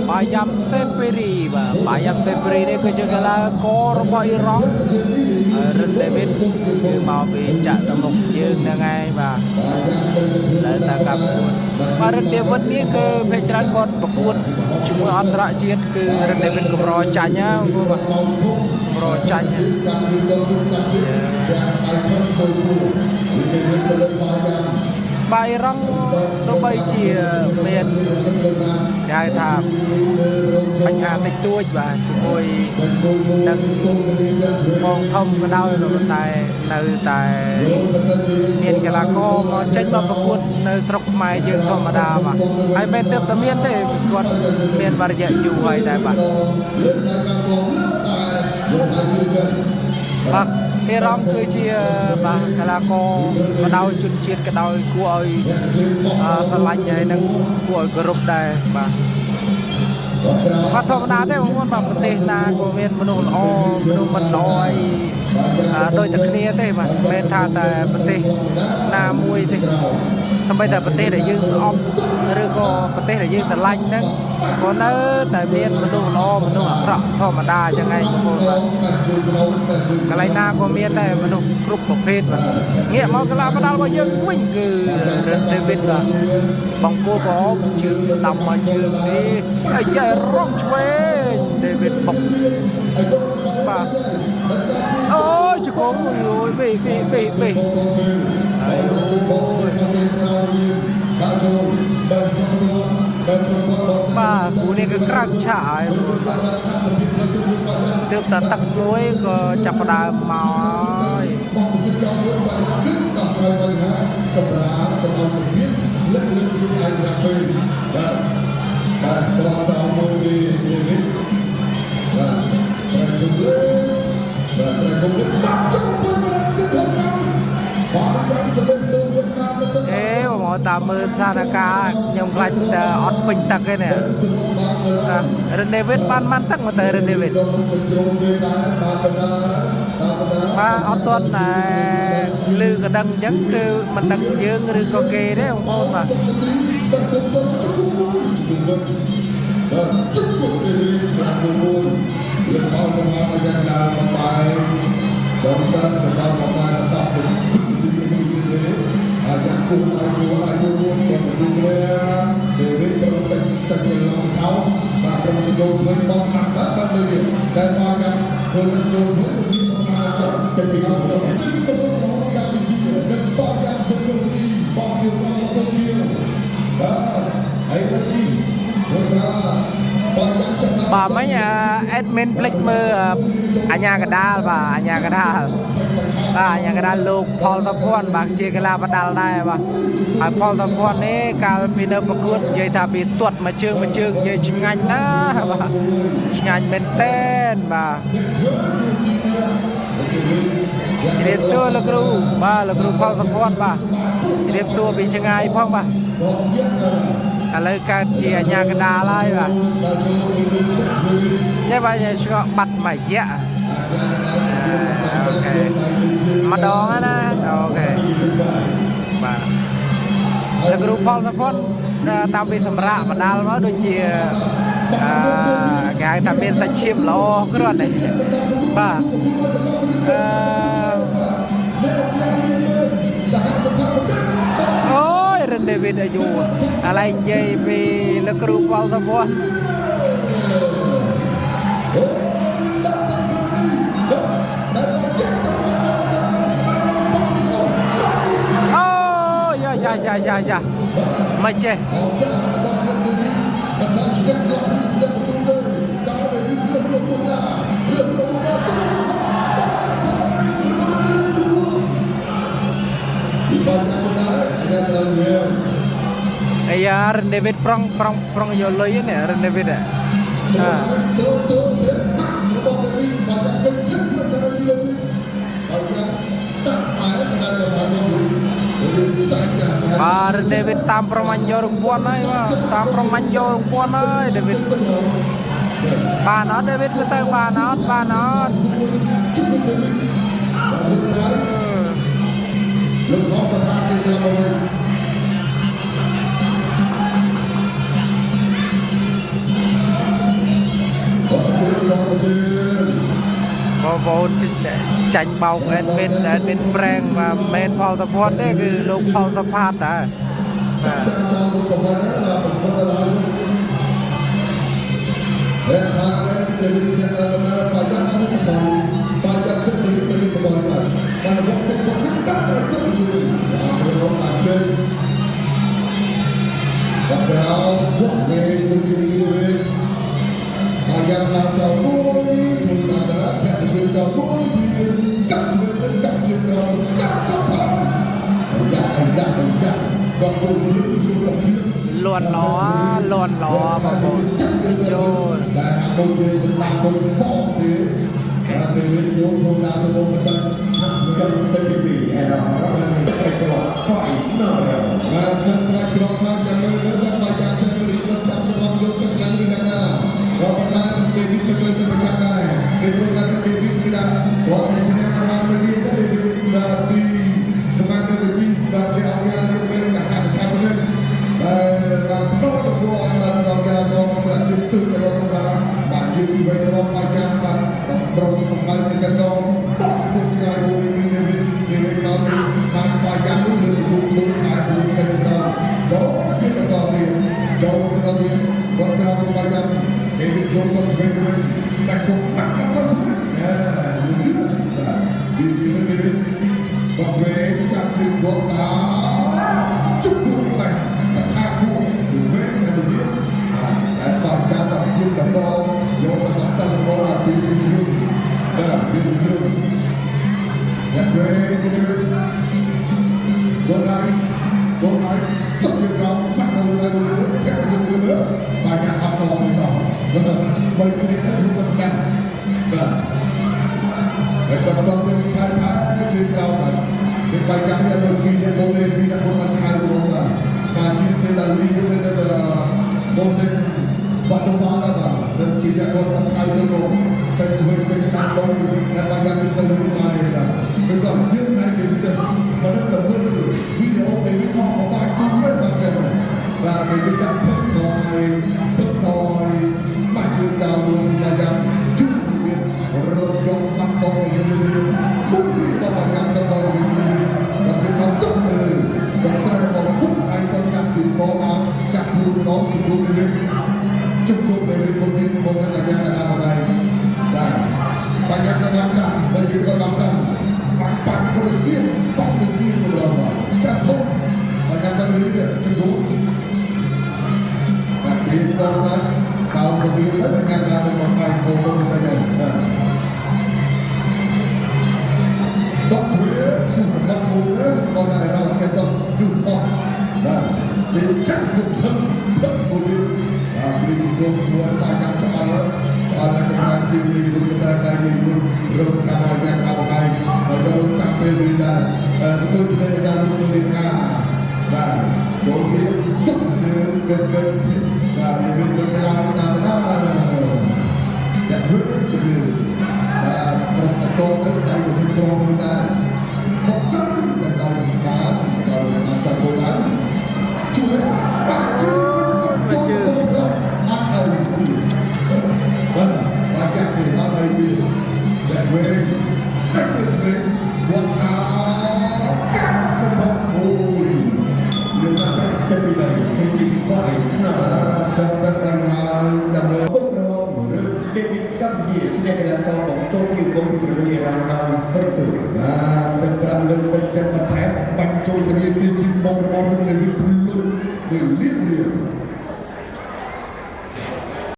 Bayam Februari បាទ Bayam Februari នេះគឺជាកីឡាកររបស់អ៊ីរ៉ង់ Ren David គឺមកពីចាក់ទៅមុខយើងហ្នឹងហើយបាទលើតាកាប់បាទ Ren David នេះគឺភាគច្រើនគាត់ប្រកួតជាមួយអន្តរជាតិគឺ Ren David កម្រចាញ់ណាបងបាទកម្រចាញ់បាយរងទៅបីជាមានគេហៅថាបញ្ហាតិចតួចបាទជាមួយនឹងបងធំក៏ដោយតែនៅតែមានកីឡាករមកចេញមកប្រកួតនៅស្រុកខ្មែរយើងធម្មតាបាទហើយមិនទើបតែមានទេគាត់មានបរិយាយូរហើយដែរបាទបាទអ៊ីរ៉ង់គឺជាបាទកីឡាករក៏ដោយជនជាតិក៏ដោយគួរឲ្យស្រឡាញ់ហើយនឹងគួរឲ្យគោរពដែរបាទបាទធម្មតាទេបងប្អូនបាទប្រទេសណាក៏មានមនុស្សល្អមនុស្សមិនល្អឲ្យដូចតែគ្នាទេបាទមិនមែនថាតែប្រទេសណាមួយទេសូម្បីតែប្រទេសដែលយើងស្អប់ឬក៏ប្រទេសដែលយើងស្រឡាញ់ហ្នឹងក៏នៅតែមានមនុស្សល្អមនុស្សអាក្រក់ធម្មតាអញ្ចឹងឯងបងប្អូនបាទកន្លែងណាក៏មានដែរមនុស្សគ្រប់ប្រភេទបាទងាកមកកីឡាផ្ដាល់របស់យើងវិញគឺ Ren David បាទបងគោប្រអប់ជើងស្ដាំមកជើងនេះហើយចេះរកឆ្វេង David បុកបាទអូយជង្គង់អូយបេហើយអូយបាទគូនេះគឺក្រាក់ឆាហើយទើបតែទឹកមួយក៏ចាប់ផ្ដើមមកហើយសម្រាប់ទៅឲ្យជំនាញលើកលើកខ្លួនឯងណាពេកបាទតោះចោលមួយនេះបាទប្រគំលើបាទប្រគំលើបាត់ចំពោះម្ដងទៀតផងបាទយ៉ាងទៅលើយើងតាមទៅមកតាមមើលស្ថានភាពខ្ញុំខ្លាចអត់ពេញទឹកទេនេះRen David បានទឹកមកទៅ Ren David បាទអត់ទាន់តែលឺក៏ដឹងអញ្ចឹងគឺមិនដឹងយើងឬក៏គេទេបងប្អូនបាទយ៉ាងគូអាយុមួយគាត់ទៅលើDavidត្រូវចាច់ឡើងឆោបាទក្រុមជយោវិញបងស្ដាប់បាទលើនេះតែមកយ៉ាងធ្វើទៅយល់ទៅមានបងស្ដាប់ទៅពីអត់ទៅទីទៅកម្ពុជានឹងបងយ៉ាងសុខរីបងយល់មកទៅទៀតបាទហើយទៅនេះបាទមិញadmin ផ្លេចមើលអាញាកដាលបាទអាញាកដាលលោកផលតភ័ណ្ឌបាទជាកីឡាបដាល់ដែរបាទហើយផលតភ័ណ្ឌនេះកាលពីនៅប្រកួតនិយាយថាពីទាត់មួយជើងនិយាយឆ្ងាញ់ណាស់បាទឆ្ងាញ់មែនតើបាទជម្រាបសួរលោកគ្រូបាទលោកគ្រូផលតភ័ណ្ឌបាទជម្រាបសួរពីឆ្ងាយផងបាទឥឡូវកើតជាអាញាកដាលហើយបាទចេះបាទឆ្កក់បាត់មួយរយៈអូខេម្ដងណាអូខេបាទលោកគ្រូផលសពុនតាមពីសម្រាប់បដាល់មកដូចជាគេហៅថាមានសាច់ឈាមល្អគ្រាន់តែបាទអូយ Ren David អាយុអាឡែងនិយាយពីលោកគ្រូផលសពុនយ៉ាមិនចេះអាយ៉ា Ren David ប្រងយកលុយនេះ Ren David បាទ David តាមប្រមាញ់យករង្វាន់ហើយបាទតាមប្រមាញ់យករង្វាន់ហើយ David បានអត់ David ទៅបានអត់លោកផងសភាទីក្រុង បងប្អូនចាញ់បោកអេដមីនប្រេងvà men ផលតពាត់ទេគឺលោកផលសផាតតាបាទและทางเดินจากเรามาไปยังอันนี้ไปไปจากเส้นนี้ไปนี่ก็บ่อยมามันก็ติดก็ตั้งแล้วก็จุดเรามาเดินว่าเรายกเวทยืนยืนไปยังเราจะบุยถึงเราจะแค่ถึงจะบุยยืนจับเงินจับจุดเราจับก็พออย่าก็จุดยืนจุดกับยืนលួនឡបងប្អូនចូលតែអត់ដូចជាតាមដូចផងទេតែពេលវិញយកក្នុងដើរទៅមុខទៅខ្ញុំទៅពីអេរ៉ាទៅគាត់ខ្វាយណ៎បាទនឹងប្រាក់ក្រថាចាំមើលដល់បាយចាំសេរីក៏ចាប់ចំយកទឹកឡើងវិញណាក៏ប៉ុន្តែពេលនេះទៅត្រូវទៅប្រចាំដែរពេលព្រោះការពេលនេះគឺថាគាត់តែឈ្នះបានមកលៀនទៅពីកម្ពុជាទៅជីបាទពីអង្គការនេះពេលកាសស្ថាបនិកបាទក្នុងទៅគាត់ដល់ការដល់ប្រតិស្ទុទៅរបស់បាទជាពីវិញរបស់បាយចាំបាទប្រមកម្លាំងទៅកាន់ដល់បុកគុកឆ្ងាយមួយពីនេះដល់ពីខាងបាយចាំនោះលើគុកទុំហើយគុកចេញដល់ចូលជាបន្តទៀតចូលបន្តទៀតគាត់ក្រោយបាយចាំពេលយកគាត់ឆ្វេងទៅវិញតែគុកបាក់ទៅទៅនេះបាទពីនេះគាត់ឆ្វេងចាប់ជើងគាត់តាជុកទុំតែថាគុកឆ្វេងទៅទៀតតែបាយចាំដល់គុកដល់យកទៅដល់ទៅមកពីជ្រុំបាទពីជ្រុំតែឆ្វេងទៅដល់ហើយទឹកជើងក្រោមបាក់ទៅលើទៅធាក់ជើងលើបាយចាំអត់ចូលទៅសោះបើស្រីទៅធ្វើទៅដែរបាទហើយក៏ដល់ទៅផាជើងក្រោមបាទពេលបាយចាំនេះលើពីអ្នកបងពីអ្នកបងមិនឆៅបងបាទជីសេដាលីទៅបងសេវត្តវត្តបាទដល់ពីអ្នកបងមិនឆៅទៅបងតែជួយពេលឆ្នាំđôngតែបាយចាំមិនសូវមានបានទេបាទឬក៏យើងថ្ងៃនេះទៅបើដល់ទៅវីដេអូដែលវាអស់មកបាទគឺយើងបាទចឹងបាទពេលយើងដាក់ទឹកថយបាទយើងចោលមួយបាយចាំជួយមានរត់ចុងបាត់ផងយើងលឿនមួយពីដល់បាយចាំទៅទៅវិញបាទគឺថាទឹកទៅត្រូវមកពុកដៃទៅចាប់ពីកមកចាប់ខ្លួនដល់ជំនួសវិញជំនួសពេលវិញមកទៀតមកដល់អាយ៉ាដល់ហើយបាទបាយចាំដល់តាមបើយើងក៏តាមបាក់ក៏ទៅស្គៀនបាក់ទៅស្គៀនទៅដល់ចាត់ធំបាយចាំទៅនេះជំនួសបាទពេលក៏ដល់កោទៅទៀតទៅញ៉ាំដល់មកបាយទៅទៅទៅបាទដកធ្វើសុខភាពមួយដល់តែเราចេះទៅយូរអស់បាទពេលចាក់គុកទឹកមួយបាទពេលយកធ្វើបាយចាំឆ្អល់តែកម្លាំងទីនេះមួយកម្លាំងដៃនេះមួយរកចាំឲ្យញ៉ាំដល់បាយហើយក៏ចាំពេលនេះដែរទៅទៅការទៅរៀនការបាទចូលគ្នាទុកជើងកើតបាទនេះមានទៅឆ្លាតតាមទៅតែធ្វើគឺបាទប្រកបទៅដៃទៅជិះស្រងមួយដែរកុំសិនតែស្អីបានស្អីតាមចាំខ្លួនដែរជួយបាទជួយអត់ហើយបាទបាទចាក់ពីអត់ហើយទៀតតែធ្វើតែធ្វើវត្តអាកាត់ទៅបងអូយយើងបានទៅពីđâyទៅពីខ្វាយណាចាំតែបានហើយចាំមើលគុកក្រមឬដេវីតកម្ពុជាអ្នកកីឡាករបងចូលពីវងប្រទេសអ៊ីរ៉ានដល់ប្រទេសបាទទឹកប្រាំលើទឹកចិត្តបន្ថែមបាញ់ចូលទៅជាជីមបងរបស់នឹងដេវីតភ្លុកវាលៀន